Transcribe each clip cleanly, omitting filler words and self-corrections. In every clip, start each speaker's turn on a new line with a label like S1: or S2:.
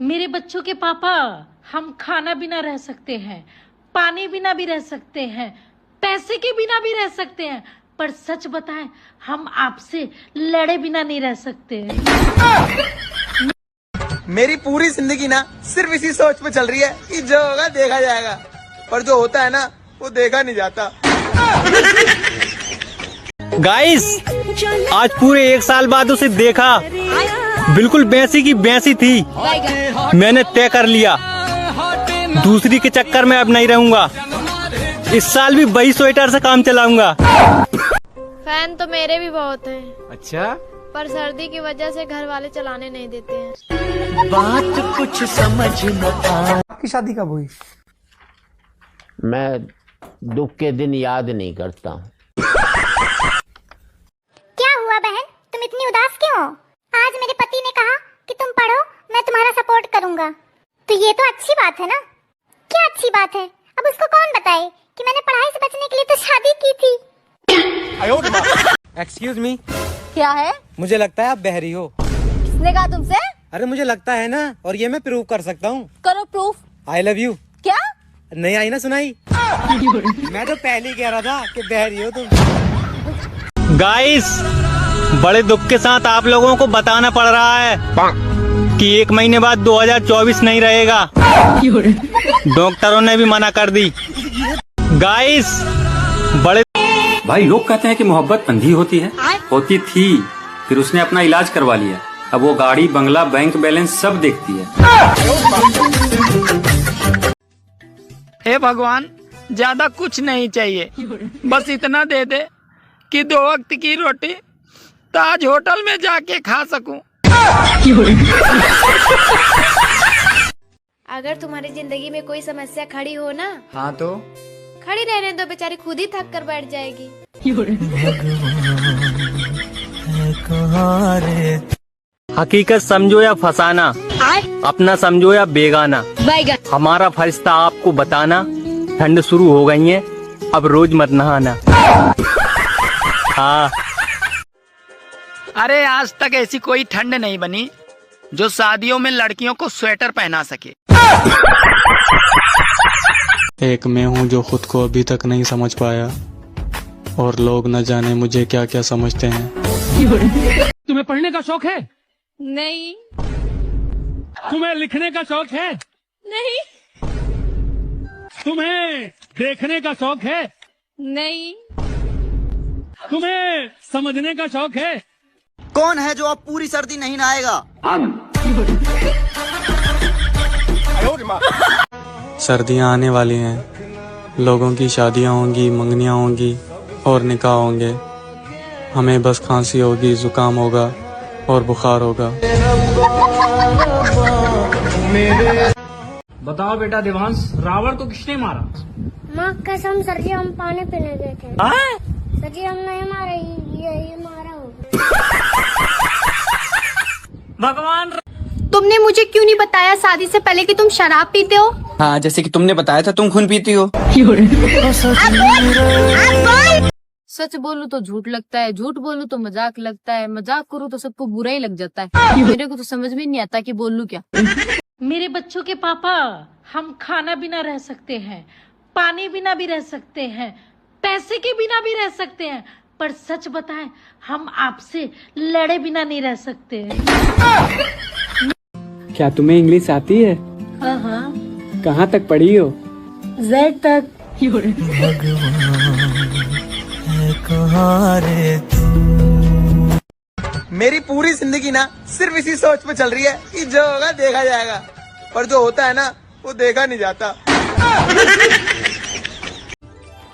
S1: मेरे बच्चों के पापा, हम खाना बिना रह सकते हैं, पानी बिना भी रह सकते हैं, पैसे के बिना भी रह सकते हैं, पर सच बताएं हम आपसे लड़े बिना नहीं रह सकते।
S2: मेरी पूरी जिंदगी ना सिर्फ इसी सोच पे चल रही है कि जो होगा देखा जाएगा, पर जो होता है ना वो देखा नहीं जाता।
S3: गाइस, आज पूरे 1 साल बाद उसे देखा, बिल्कुल भैंसी की भैंसी थी। मैंने तय कर लिया दूसरी के चक्कर में अब नहीं रहूंगा। इस साल भी वही स्वेटर से काम चलाऊंगा।
S4: फैन तो मेरे भी बहुत हैं।
S3: अच्छा,
S4: पर सर्दी की वजह से घर वाले चलाने नहीं देते हैं।
S5: बात कुछ समझ न आ।
S6: आपकी शादी कब हुई?
S7: मैं दुख के दिन याद नहीं करता हूँ।
S8: क्या हुआ बहन, तुम इतनी उदास क्यों हो? आज मेरे पति ने कहा कि तुम पढ़ो, मैं तुम्हारा सपोर्ट करूंगा। तो ये तो अच्छी बात है ना? क्या अच्छी बात है? अब उसको कौन बताए कि मैंने पढ़ाई से बचने के लिए तो शादी की थी।
S6: एक्सक्यूज मी,
S4: क्या है?
S6: मुझे लगता है आप बहरी हो।
S4: किसने कहा तुमसे?
S6: अरे मुझे लगता है ना, और ये मैं प्रूव कर सकता हूँ।
S4: करो प्रूफ।
S6: I love you.
S4: क्या?
S6: नहीं आई ना सुनाई? मैं तो पहले ही कह रहा था कि बहरी हो तुम।
S3: गाइस, बड़े दुख के साथ आप लोगों को बताना पड़ रहा है कि 1 महीने बाद 2024 नहीं रहेगा। डॉक्टरों ने भी मना कर दी। गाइस, बड़े
S9: भाई, लोग कहते हैं कि मोहब्बत अंधी होती है, होती थी, फिर उसने अपना इलाज करवा लिया। अब वो गाड़ी, बंगला, बैंक बैलेंस सब देखती है।
S10: हे भगवान, ज्यादा कुछ नहीं चाहिए, बस इतना दे दे कि 2 वक्त की रोटी ताज होटल में जाके खा सकूं।
S4: अगर तुम्हारी जिंदगी में कोई समस्या खड़ी हो ना,
S6: हाँ तो
S4: खड़ी रहने दो, बेचारी खुद ही थक कर बैठ जाएगी।
S3: हकीकत समझो या फसाना, अपना समझो या बेगाना, हमारा फर्ज था आपको बताना। ठंड शुरू हो गई है, अब रोज मत नहाना। हाँ,
S10: अरे आज तक ऐसी कोई ठंड नहीं बनी जो शादियों में लड़कियों को स्वेटर पहना सके।
S11: एक मैं हूँ जो खुद को अभी तक नहीं समझ पाया, और लोग न जाने मुझे क्या क्या समझते हैं।
S10: तुम्हें पढ़ने का शौक है?
S4: नहीं।
S10: तुम्हें लिखने का शौक है?
S4: नहीं।
S10: तुम्हें देखने का शौक है?
S4: नहीं।
S10: तुम्हें समझने का शौक है?
S2: कौन है जो अब पूरी सर्दी नहीं नहाएगा?
S11: सर्दियाँ आने वाली हैं, लोगों की शादियाँ होंगी, मंगनियाँ होंगी और निकाह होंगे। हमें बस खांसी होगी, जुकाम होगा और बुखार होगा।
S10: बताओ बेटा देवांश, रावण को किसने मारा?
S8: माँ कसम सर जी, हम पानी पीने गए थे। सर जी हम नहीं मारे, ये मारा होगा।
S10: भगवान,
S4: तुमने मुझे क्यों नहीं बताया शादी से पहले कि तुम शराब पीते हो?
S6: हाँ, जैसे कि तुमने बताया था तुम खून पीती हो।
S12: सच बोलूं तो झूठ लगता है, झूठ बोलूं तो मजाक लगता है, मजाक करूं तो सबको बुरा ही लग जाता है। मेरे को तो समझ में नहीं आता कि बोलूं क्या।
S1: मेरे बच्चों के पापा, हम खाना बिना रह सकते हैं, पानी बिना भी रह सकते हैं, पैसे के बिना भी रह सकते हैं, पर सच बताएं हम आपसे लड़े बिना नहीं रह सकते।
S6: क्या तुम्हें इंग्लिश आती है?
S1: हाँ हाँ।
S6: कहाँ तक पढ़ी हो?
S1: Z तक।
S2: मेरी पूरी जिंदगी ना सिर्फ इसी सोच पे चल रही है कि जो होगा देखा जाएगा, पर जो होता है ना वो देखा नहीं जाता।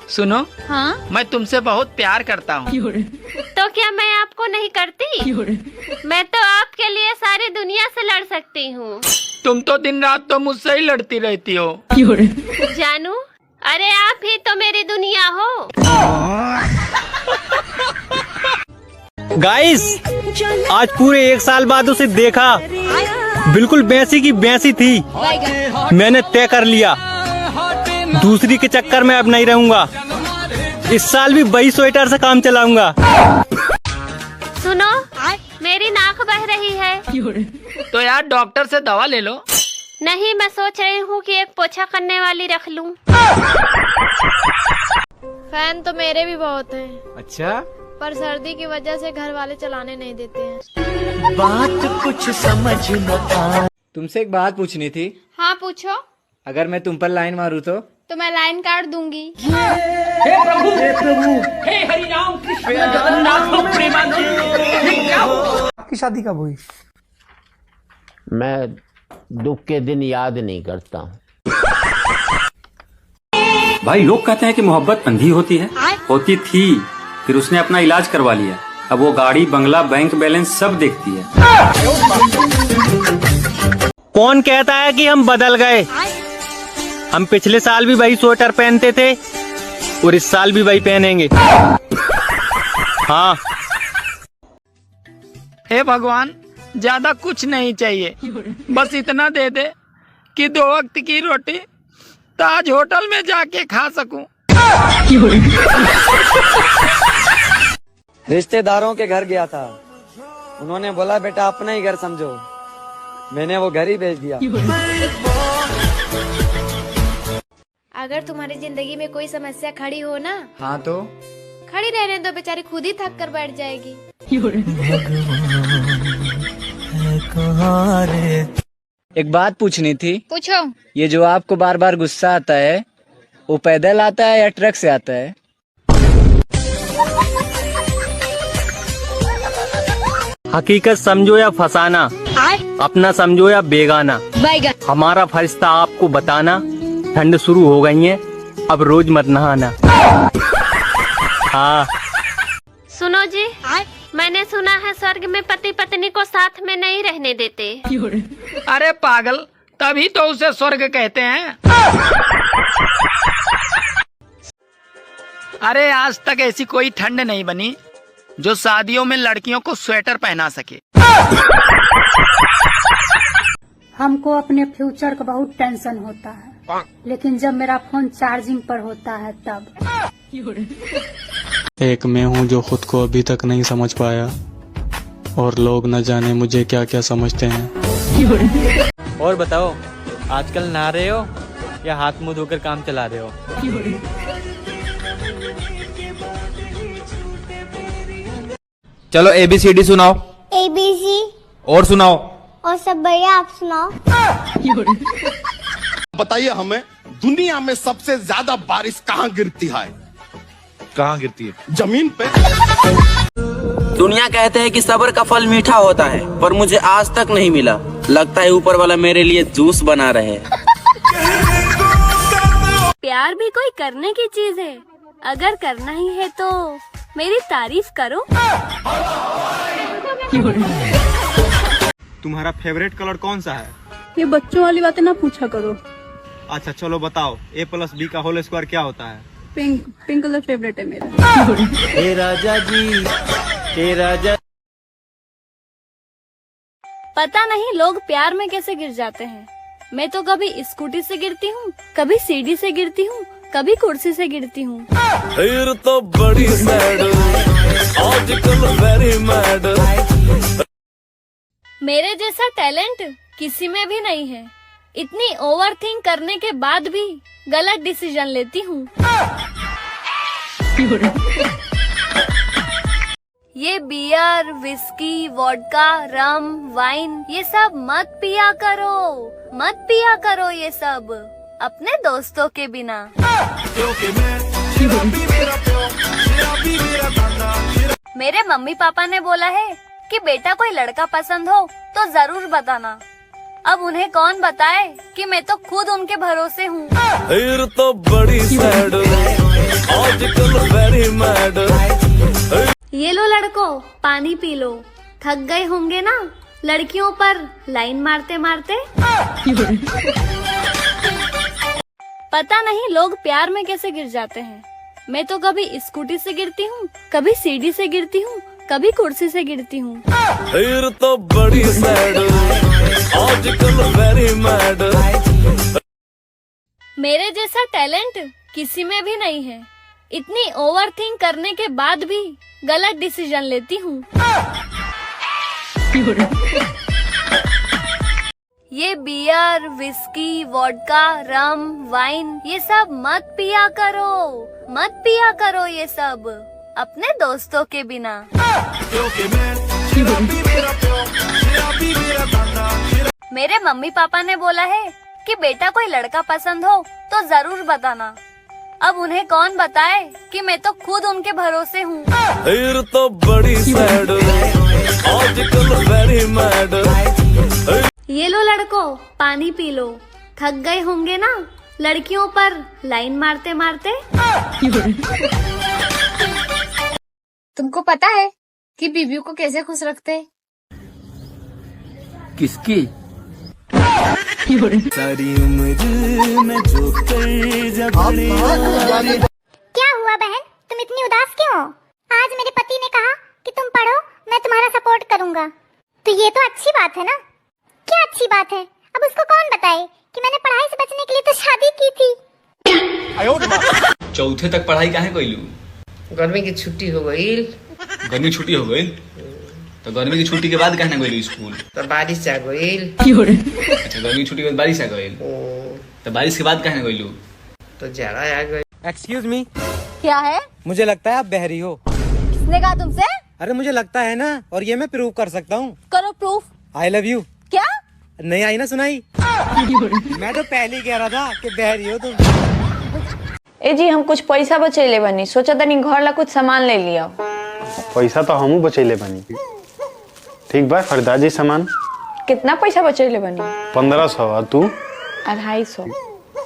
S10: सुनो,
S4: हाँ?
S10: मैं तुमसे बहुत प्यार करता हूँ।
S4: तो क्या मैं आपको नहीं करती? मैं तो आपके लिए सारी दुनिया से लड़ सकती हूँ।
S10: तुम तो दिन रात तो मुझसे ही लड़ती रहती हो।
S4: जानू, अरे आप ही तो मेरी दुनिया हो।
S3: गाइस, आज पूरे 1 साल बाद उसे देखा, बिल्कुल भैंसी की भैंसी थी। मैंने तय कर लिया दूसरी के चक्कर में अब नहीं रहूंगा। इस साल भी वही स्वेटर से काम चलाऊंगा।
S4: सुनो, मेरी नाक बह रही है।
S10: तो यार डॉक्टर से दवा ले लो।
S4: नहीं, मैं सोच रही हूँ कि एक पोछा करने वाली रख लूँ।
S13: फैन तो मेरे भी बहुत हैं।
S6: अच्छा,
S13: पर सर्दी की वजह से घर वाले चलाने नहीं देते हैं।
S5: बात कुछ समझ न आ।
S6: तुमसे एक बात पूछनी थी।
S13: हाँ पूछो।
S6: अगर मैं तुम पर लाइन मारूं तो
S13: मैं लाइन काट दूंगी।
S5: हे प्रभु, हे हरि राम कृष्ण जगन्नाथ प्रेमानंद।
S2: आपकी शादी कब हुई?
S7: मैं दुख के दिन याद नहीं करता हूँ।
S9: भाई लोग कहते हैं कि मोहब्बत अंधी होती है, होती थी, फिर उसने अपना इलाज करवा लिया। अब वो गाड़ी, बंगला, बैंक बैलेंस सब देखती है।
S3: कौन कहता है कि हम बदल गए? हम पिछले साल भी वही स्वेटर पहनते थे और इस साल भी वही पहनेंगे। हाँ।
S10: हे भगवान, ज्यादा कुछ नहीं चाहिए, बस इतना दे दे कि 2 वक्त की रोटी ताज होटल में जाके खा सकूं।
S6: रिश्तेदारों के घर गया था, उन्होंने बोला बेटा अपना ही घर समझो, मैंने वो घर ही भेज दिया।
S13: अगर तुम्हारी जिंदगी में कोई समस्या खड़ी हो ना,
S6: हाँ तो
S13: खड़ी रहने दो, बेचारी खुद ही थक कर बैठ जाएगी।
S6: एक बात पूछनी थी।
S13: पूछो।
S6: ये जो आपको बार बार गुस्सा आता है, वो पैदल आता है या ट्रक से आता है?
S3: हकीकत समझो या फसाना, अपना समझो या बेगाना, हमारा फर्ज था आपको बताना। ठंड शुरू हो गई है, अब रोज मत नहाना। हाँ।
S4: सुनो जी, मैंने सुना है स्वर्ग में पति पत्नी को साथ में नहीं रहने देते।
S10: अरे पागल, तभी तो उसे स्वर्ग कहते हैं। अरे आज तक ऐसी कोई ठंड नहीं बनी जो शादियों में लड़कियों को स्वेटर पहना सके।
S14: हमको अपने फ्यूचर का बहुत टेंशन होता है, लेकिन जब मेरा फोन चार्जिंग पर होता है तब।
S11: एक मैं हूँ जो खुद को अभी तक नहीं समझ पाया, और लोग न जाने मुझे क्या क्या समझते हैं।
S6: और बताओ, आजकल नहा रहे हो या हाथ मुंह धोकर काम चला रहे हो?
S2: चलो ABCD सुनाओ।
S8: ABC।
S2: और सुनाओ।
S8: और सब बढ़िया, आप सुनाओ।
S15: बताइए हमें, दुनिया में सबसे ज्यादा बारिश कहाँ गिरती है? कहाँ गिरती है? जमीन पे।
S16: दुनिया कहते हैं कि सब्र का फल मीठा होता है, पर मुझे आज तक नहीं मिला। लगता है ऊपर वाला मेरे लिए जूस बना रहे।
S4: प्यार भी कोई करने की चीज है, अगर करना ही है तो मेरी तारीफ करो।
S11: तुम्हारा फेवरेट कलर कौन सा है?
S17: ये बच्चों वाली बातें ना पूछा करो।
S11: अच्छा चलो बताओ, A+B का होल स्क्वायर क्या होता है?
S17: पिंक। पिंक कलर फेवरेट है मेरा।
S6: हे राजा जी, हे राजा।
S12: पता नहीं लोग प्यार में कैसे गिर जाते हैं। मैं तो कभी स्कूटी से गिरती हूँ, कभी सीढ़ी से गिरती हूँ, कभी कुर्सी से गिरती हूँ।
S5: तो बड़ी सैड, आजकल वेरी मैड।
S12: मेरे जैसा टैलेंट किसी में भी नहीं है। इतनी ओवरथिंक करने के बाद भी गलत डिसीजन लेती हूँ। ये बियर, विस्की, वोडका, रम, वाइन, ये सब मत पिया करो, मत पिया करो ये सब अपने दोस्तों के बिना। मेरे मम्मी पापा ने बोला है कि बेटा कोई लड़का पसंद हो तो जरूर बताना। अब उन्हें कौन बताए कि मैं तो खुद उनके भरोसे हूँ।
S5: तो बड़ी सैड, आजकल वेरी मैड।
S12: ये लो लड़कों, पानी पी लो। थक गए होंगे ना लड़कियों पर लाइन मारते मारते। पता नहीं लोग प्यार में कैसे गिर जाते हैं। मैं तो कभी स्कूटी से गिरती हूँ, कभी सीढ़ी से गिरती हूँ, कभी कुर्सी से गिरती हूँ।
S5: तो बड़ी सैड, आजकल वेरी मैड।
S12: मेरे जैसा टैलेंट किसी में भी नहीं है। इतनी ओवरथिंक करने के बाद भी गलत डिसीजन लेती हूँ। ये बियर, विस्की, वोडका, रम, वाइन ये सब मत पिया करो, मत पिया करो ये सब अपने दोस्तों के बिना। मेरे मम्मी पापा ने बोला है कि बेटा कोई लड़का पसंद हो तो जरूर बताना। अब उन्हें कौन बताए कि मैं तो खुद उनके भरोसे हूँ।
S5: फिर तो बड़ी सैड आजकल वेरी मैड।
S12: ये लो लड़को, पानी पी लो। थक गए होंगे ना लड़कियों पर लाइन मारते मारते।
S13: तुमको पता है कि बीवियों को कैसे खुश रखते?
S9: किसकी?
S5: सारी उम्र में जो
S8: क्या हुआ बहन, तुम इतनी उदास क्यों हो? आज मेरे पति ने कहा कि तुम पढ़ो, मैं तुम्हारा सपोर्ट करूंगा। तो ये तो अच्छी बात है ना? क्या अच्छी बात है? अब उसको कौन बताए कि मैंने पढ़ाई से बचने के लिए तो शादी की थी।
S18: चौथे तक पढ़ाई काहे कइलू?
S19: गर्मी की छुट्टी हो गई।
S18: गर्मी छुट्टी हो गई तो गर्मी की छुट्टी के बाद कहना गइलू स्कूल?
S19: तो बारिश आ गई।
S18: अच्छा, गर्मी की छुट्टी के बाद बारिश आ गई तो बारिश के बाद कहना गइलू?
S19: तो जाड़ा आ गई।
S6: एक्सक्यूज मी,
S13: क्या है?
S6: मुझे लगता है आप बहरी हो।
S13: किसने कहा तुमसे?
S6: अरे मुझे लगता है ना, और ये मैं प्रूव कर सकता हूँ।
S13: करो प्रूफ।
S6: I love you.
S13: क्या?
S6: नहीं आई ना सुनाई? मैं तो पहले ही कह रहा था कि बहरी हो तुम।
S20: ए जी, हम कुछ पैसा बचैले बनी, सोचा तनी घर ला कुछ सामान ले लिया।
S11: पैसा तो हमू बचैले बनी। ठीक बा, खरीदारी सामान।
S20: कितना पैसा बचैले बनी?
S11: 1500। और तू?
S20: 250।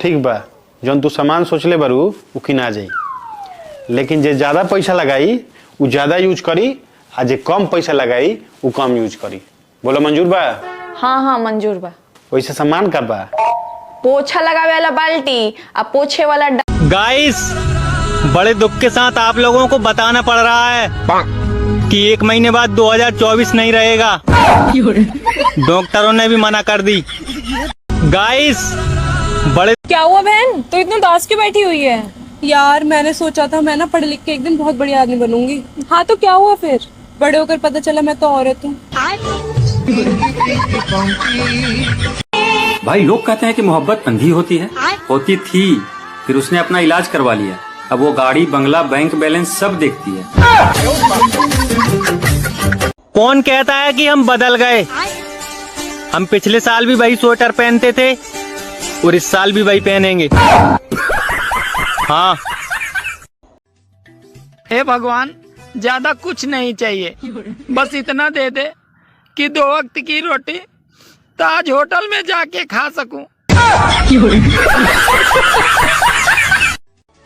S11: ठीक बा, जौन तू सामान सोचले बारू वो किना जाई, लेकिन जे ज्यादा पैसा लगाई वो ज्यादा यूज करी, आ जे कम पैसा लगाई वो कम यूज करी। बोलो मंजूर बा?
S20: हाँ हाँ मंजूर बा।
S11: वैसे सामान का बा?
S20: पोछा लगावे वाला बाल्टी, आ पोछे वाला
S3: गाइस, बड़े दुख के साथ आप लोगों को बताना पड़ रहा है कि 1 महीने बाद 2024 नहीं रहेगा। डॉक्टरों ने भी मना कर दी। गाइस, बड़े
S17: क्या हुआ बहन, तो इतनी उदास क्यों बैठी हुई है? यार मैंने सोचा था मैं ना पढ़ लिख के एक दिन बहुत बड़ी आदमी बनूंगी। हाँ तो क्या हुआ फिर? बड़े होकर पता चला मैं तो औरत हूँ।
S9: भाई, लोग कहते हैं कि मोहब्बत अंधी होती है, होती थी, फिर उसने अपना इलाज करवा लिया। अब वो गाड़ी, बंगला, बैंक बैलेंस सब देखती है।
S3: कौन कहता है कि हम बदल गए? हम पिछले साल भी वही स्वेटर पहनते थे और इस साल भी वही पहनेंगे। हाँ।
S10: हे भगवान, ज्यादा कुछ नहीं चाहिए, बस इतना दे दे कि 2 वक्त की रोटी ताज होटल में जाके खा सकूं।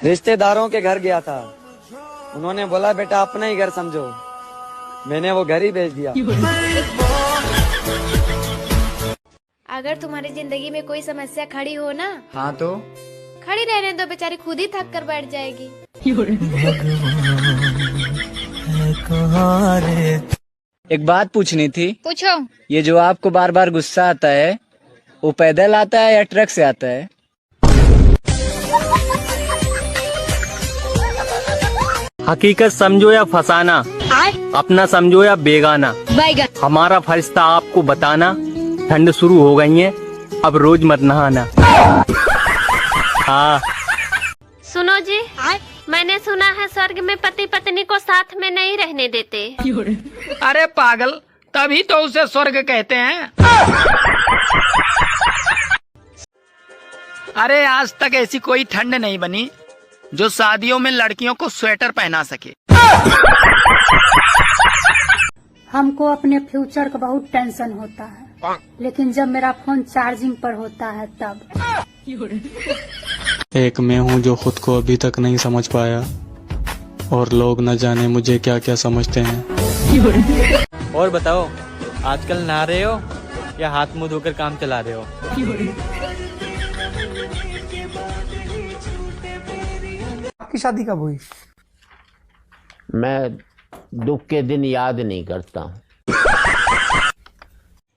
S6: रिश्तेदारों के घर गया था, उन्होंने बोला बेटा अपना ही घर समझो, मैंने वो घर ही भेज दिया।
S13: अगर तुम्हारी जिंदगी में कोई समस्या खड़ी हो ना,
S19: हाँ तो
S13: खड़ी रहने दो, बेचारी खुद ही थक कर बैठ जाएगी।
S6: एक बात पूछनी थी।
S13: पूछो।
S6: ये जो आपको बार बार गुस्सा आता है, वो पैदल आता है या ट्रक से आता है?
S3: हकीकत समझो या फसाना, अपना समझो या बेगाना, हमारा फर्ज था आपको बताना। ठंड शुरू हो गई है, अब रोज मत नहाना। हाँ।
S4: सुनो जी, मैंने सुना है स्वर्ग में पति पत्नी को साथ में नहीं रहने देते।
S10: अरे पागल, तभी तो उसे स्वर्ग कहते हैं। अरे आज तक ऐसी कोई ठंड नहीं बनी जो शादियों में लड़कियों को स्वेटर पहना सके।
S14: हमको अपने फ्यूचर का बहुत टेंशन होता है, लेकिन जब मेरा फोन चार्जिंग पर होता है तब।
S11: एक मैं हूँ जो खुद को अभी तक नहीं समझ पाया, और लोग न जाने मुझे क्या क्या समझते हैं।
S6: और बताओ, आजकल नहा रहे हो या हाथ मुंह धोकर काम चला रहे हो?
S2: आपकी शादी कब हुई?
S7: मैं दुख के दिन याद नहीं करता हूँ।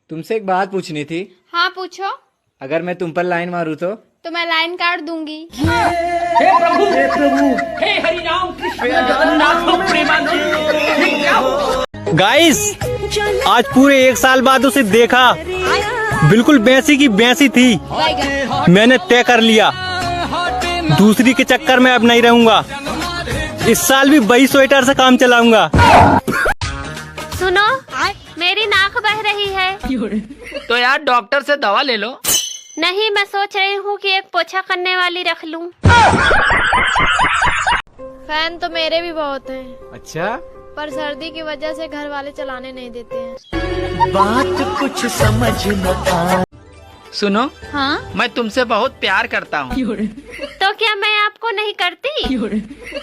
S6: तुमसे एक बात पूछनी थी।
S13: हाँ पूछो।
S6: अगर मैं तुम पर लाइन मारूं तो
S13: मैं लाइन काट दूंगी।
S10: हे प्रभु, हे प्रभु, हे हरि राम कृष्ण जगन्नाथ प्रेमानंद।
S3: गाइस, आज पूरे 1 साल बाद उसे देखा, बिल्कुल भैंसी की भैंसी थी। मैंने तय कर लिया, दूसरी के चक्कर में अब नहीं रहूंगा। इस साल भी वही स्वेटर से काम चलाऊंगा।
S4: सुनो, मेरी नाक बह रही है।
S10: तो यार डॉक्टर से दवा ले लो।
S4: नहीं, मैं सोच रही हूँ कि एक पोछा करने वाली रख लूं।
S13: फैन तो मेरे भी बहुत हैं,
S6: अच्छा,
S13: पर सर्दी की वजह से घर वाले चलाने नहीं देते हैं।
S5: बात कुछ समझ न आ।
S10: सुनो,
S13: हाँ?
S10: मैं तुमसे बहुत प्यार करता हूँ।
S4: तो क्या मैं आपको नहीं करती?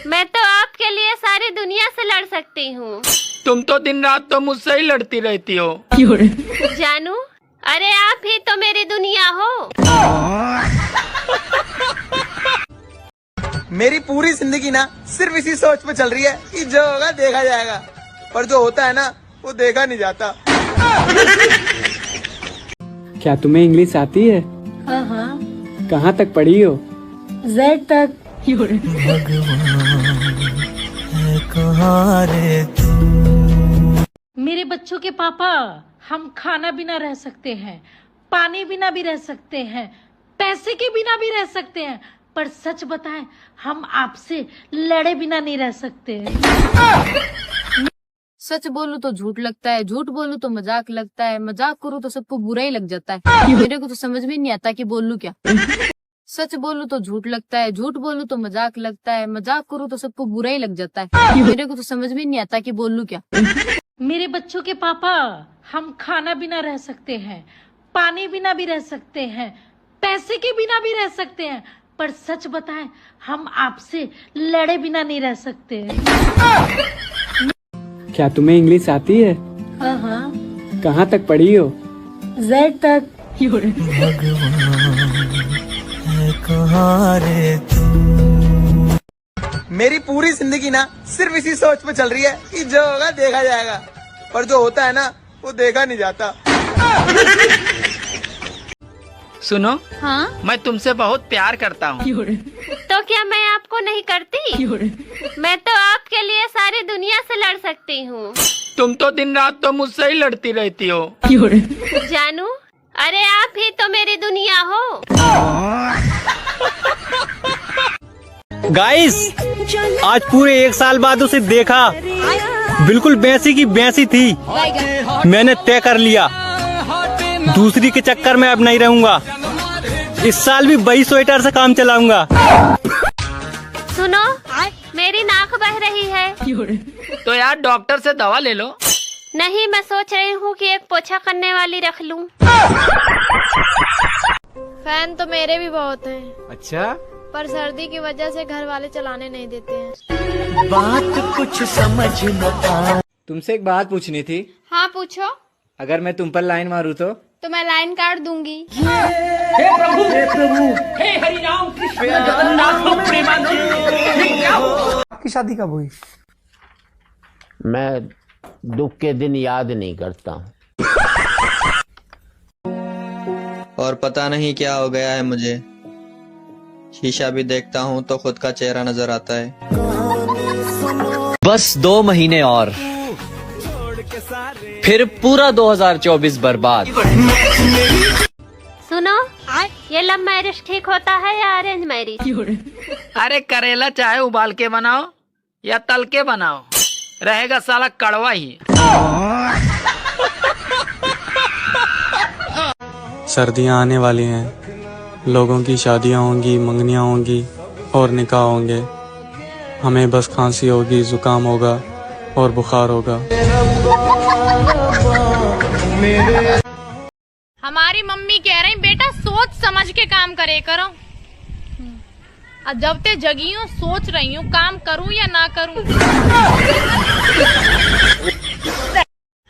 S4: मैं तो आपके लिए सारी दुनिया से लड़ सकती हूँ।
S10: तुम तो दिन रात तो मुझसे ही लड़ती रहती हो।
S4: जानू, अरे आप ही तो मेरी दुनिया हो।
S2: मेरी पूरी जिंदगी ना सिर्फ इसी सोच पे चल रही है कि जो होगा देखा जाएगा, पर जो होता है ना वो देखा नहीं जाता।
S6: क्या तुम्हें इंग्लिश आती है?
S1: हाँ,
S6: कहाँ तक पढ़ी हो?
S1: Z तक। मेरे बच्चों के पापा, हम खाना बिना रह सकते हैं, पानी बिना भी रह सकते हैं, पैसे के बिना भी रह सकते हैं, पर सच बताएं, हम आपसे लड़े बिना नहीं रह सकते।
S17: सच बोलूं तो झूठ लगता है, झूठ बोलूं तो मजाक लगता है, मजाक करूं तो सबको बुरा ही लग जाता है। मेरे को तो समझ में नहीं आता कि बोलूं क्या। सच बोलूं तो झूठ लगता है, झूठ बोलूं तो मजाक लगता है, मजाक करूं तो सबको बुरा ही लग जाता है। मेरे को तो समझ में नहीं आता कि बोलूं क्या।
S1: मेरे बच्चों के पापा, हम खाना बिना रह सकते हैं, पानी बिना भी रह सकते हैं, पैसे के बिना भी रह सकते हैं, पर सच बताएं, हम आपसे लड़े बिना नहीं रह सकते।
S6: क्या तुम्हें इंग्लिश आती है?
S1: हाँ,
S6: कहाँ तक पढ़ी हो?
S1: Z तक।
S2: मेरी पूरी जिंदगी ना सिर्फ इसी सोच पे चल रही है कि जो होगा देखा जाएगा, पर जो होता है ना वो देखा नहीं जाता।
S10: सुनो,
S13: हाँ?
S10: मैं तुमसे बहुत प्यार करता हूँ।
S4: तो क्या मैं आपको नहीं करती? मैं तो आपके लिए सारी दुनिया से लड़ सकती हूँ।
S10: तुम तो दिन रात तो मुझसे ही लड़ती रहती हो।
S4: जानू, अरे आप ही तो मेरी दुनिया हो।
S3: गाइस, आज पूरे 1 साल बाद उसे देखा, बिल्कुल भैंसी की भैंसी थी। मैंने तय कर लिया, दूसरी के चक्कर में अब नहीं रहूंगा। इस साल भी वही स्वेटर से काम चलाऊंगा।
S4: सुनो, मेरी नाक बह रही है।
S10: तो यार डॉक्टर से दवा ले लो।
S4: नहीं, मैं सोच रही हूँ कि एक पोछा करने वाली रख लूं।
S13: फैन तो मेरे भी बहुत हैं,
S6: अच्छा,
S13: पर सर्दी की वजह से घर वाले चलाने नहीं देते हैं।
S5: बात कुछ समझ न आ।
S6: तुमसे एक बात पूछनी थी।
S13: हाँ, पूछो।
S6: अगर मैं तुम पर लाइन मारूं तो
S13: मैं लाइन काट दूंगी।
S6: हे प्रभु, हे हरि राम कृष्ण जगन्नाथ प्रेमानंद। आपकी शादी कब हुई?
S7: मैं दुख के दिन याद नहीं करता हूँ।
S21: और पता नहीं क्या हो गया है मुझे, शीशा भी देखता हूँ तो खुद का चेहरा नजर आता है।
S22: बस 2 महीने और फिर पूरा 2024 बर्बाद।
S4: सुनो, ये लव मैरिज ठीक होता है या अरेंज मैरिज?
S10: अरे करेला चाहे उबाल के बनाओ या तल के बनाओ, रहेगा साला कड़वा ही।
S23: सर्दियाँ आने वाली हैं, लोगों की शादियाँ होंगी, मंगनियाँ होंगी और निकाह होंगे। हमें बस खांसी होगी, जुकाम होगा और बुखार होगा।
S13: हमारी मम्मी कह रही, बेटा सोच समझ के काम करे करो। अब जब ते जगी हूँ, सोच रही हूँ काम करूँ या ना करूँ।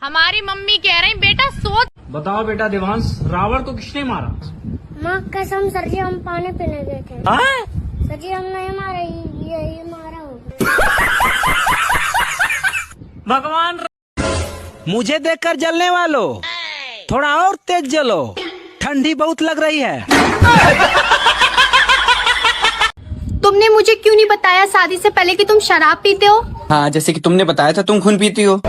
S13: हमारी मम्मी कह रही, बेटा सोच।
S6: बताओ बेटा देवांश, रावण को किसने मारा?
S8: माँ कसम सर जी, हम पानी पीने गए थे। सर जी हम नहीं मारे, ये मारा होगा।
S6: भगवान, मुझे देखकर जलने वालों, थोड़ा और तेज जलो, ठंडी बहुत लग रही है।
S12: तुमने मुझे क्यों नहीं बताया शादी से पहले कि तुम शराब पीते हो?
S15: हाँ, जैसे कि तुमने बताया था तुम खून पीती हो।